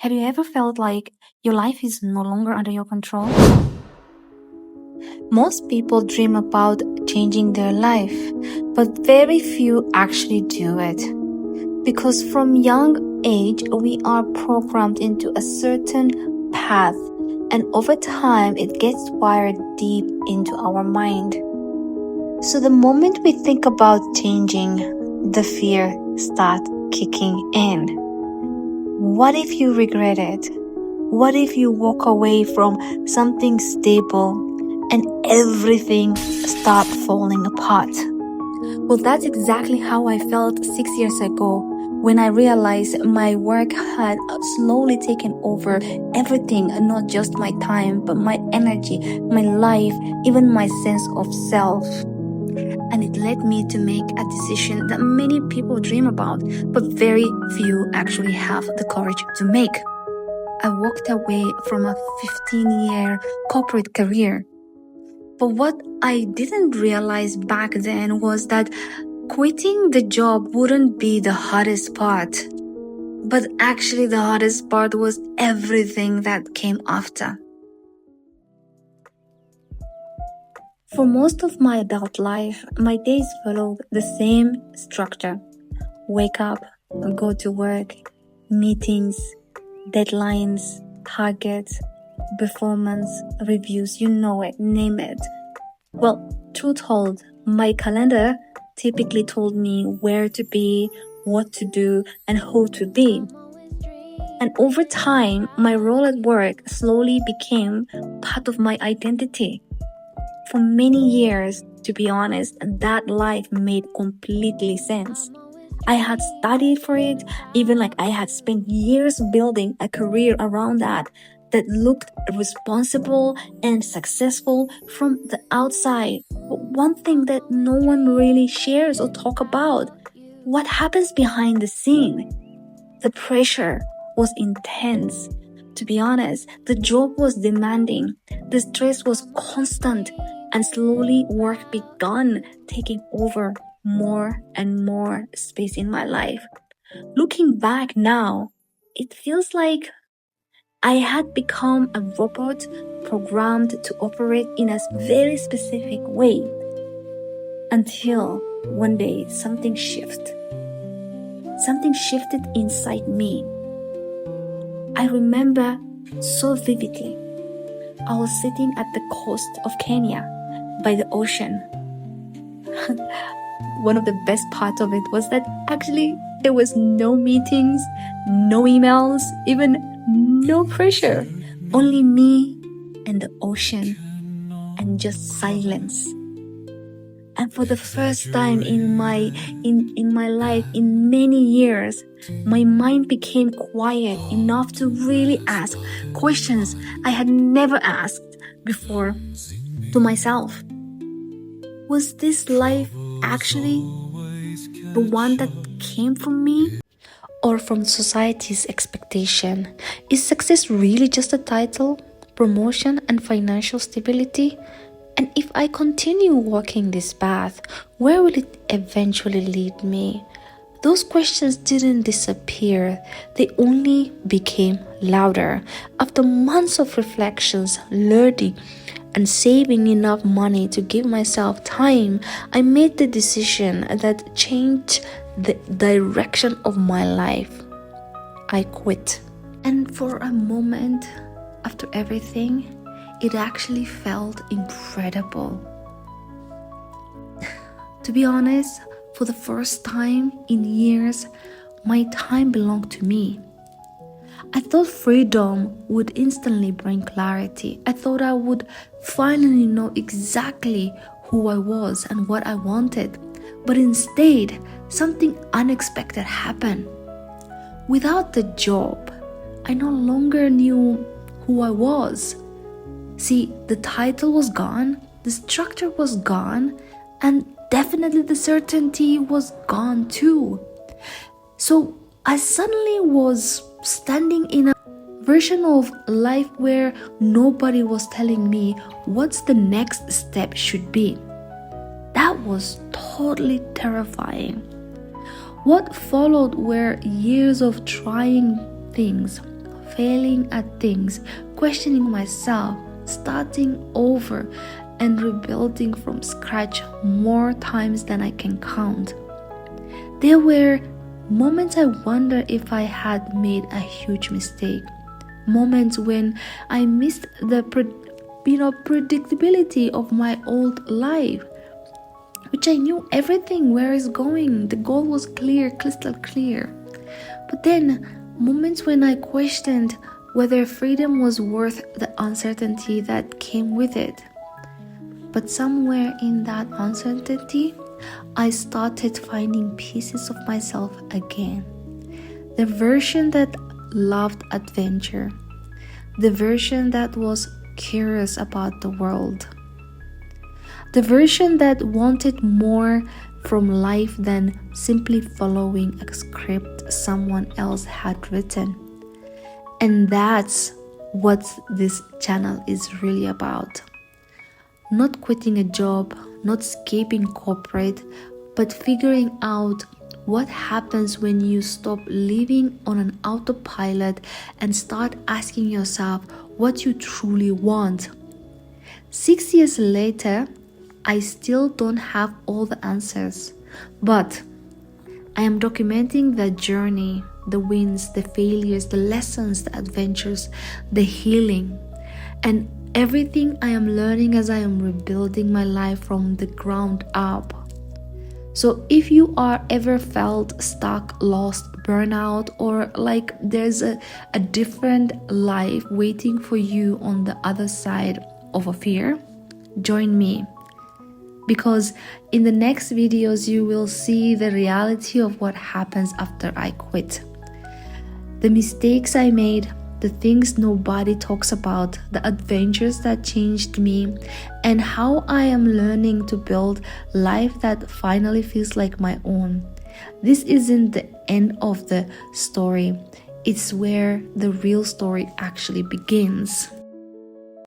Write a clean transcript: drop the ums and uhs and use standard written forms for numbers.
Have you ever felt like your life is no longer under your control? Most people dream about changing their life, but very few actually do it. Because from young age, we are programmed into a certain path, and over time, it gets wired deep into our mind. So the moment we think about changing, the fear starts kicking in. What if you regret it? What if you walk away from something stable and everything starts falling apart? Well, that's exactly how I felt 6 years ago when I realized my work had slowly taken over everything, not just my time, but my energy, my life, even my sense of self. And it led me to make a decision that many people dream about, but very few actually have the courage to make. I walked away from a 15-year corporate career. But what I didn't realize back then was that quitting the job wouldn't be the hardest part. But actually, the hardest part was everything that came after. For most of my adult life, my days followed the same structure. Wake up, go to work, meetings, deadlines, targets, performance, reviews, you know it, name it. Well, truth told, my calendar typically told me where to be, what to do, and who to be. And over time, my role at work slowly became part of my identity. For many years, to be honest, that life made completely sense. I had studied for it, even like I had spent years building a career around that looked responsible and successful from the outside. But one thing that no one really shares or talk about, what happens behind the scene? The pressure was intense. To be honest, the job was demanding, the stress was constant, and slowly work began taking over more and more space in my life. Looking back now, it feels like I had become a robot programmed to operate in a very specific way. Until one day something shifted. Something shifted inside me. I remember so vividly. I was sitting at the coast of Kenya by the ocean. One of the best parts of it was that actually there was no meetings, no emails, even no pressure. Only me and the ocean and just silence. And for the first time in my life, in many years, my mind became quiet enough to really ask questions I had never asked before to myself. Was this life actually the one that came from me? Or from society's expectation? Is success really just a title, promotion, and financial stability? And if I continue walking this path, where will it eventually lead me? Those questions didn't disappear, they only became louder. After months of reflections, learning, and saving enough money to give myself time, I made the decision that changed the direction of my life. I quit. And for a moment, after everything, it actually felt incredible. To be honest, for the first time in years, my time belonged to me. I thought freedom would instantly bring clarity. I thought I would finally know exactly who I was and what I wanted. But instead, something unexpected happened. Without the job, I no longer knew who I was. See, the title was gone, the structure was gone, and definitely the certainty was gone too. So I suddenly was standing in a version of life where nobody was telling me what's the next step should be. That was totally terrifying. What followed were years of trying things, failing at things, questioning myself, starting over, and rebuilding from scratch more times than I can count. There were moments I wonder if I had made a huge mistake. Moments when I missed the predictability of my old life, which I knew everything where it's going. The goal was clear, crystal clear. But then moments when I questioned whether freedom was worth the uncertainty that came with it. But somewhere in that uncertainty, I started finding pieces of myself again. The version that loved adventure. The version that was curious about the world. The version that wanted more from life than simply following a script someone else had written. And that's what this channel is really about. Not quitting a job, not escaping corporate, but figuring out what happens when you stop living on an autopilot and start asking yourself what you truly want. 6 years later, I still don't have all the answers, but I am documenting the journey, the wins, the failures, the lessons, the adventures, the healing, and everything I am learning as I am rebuilding my life from the ground up. So if you are ever felt stuck, lost, burnout, or like there's a different life waiting for you on the other side of a fear, join me. Because in the next videos, you will see the reality of what happens after I quit. The mistakes I made, the things nobody talks about, the adventures that changed me, and how I am learning to build life that finally feels like my own. This isn't the end of the story. It's where the real story actually begins.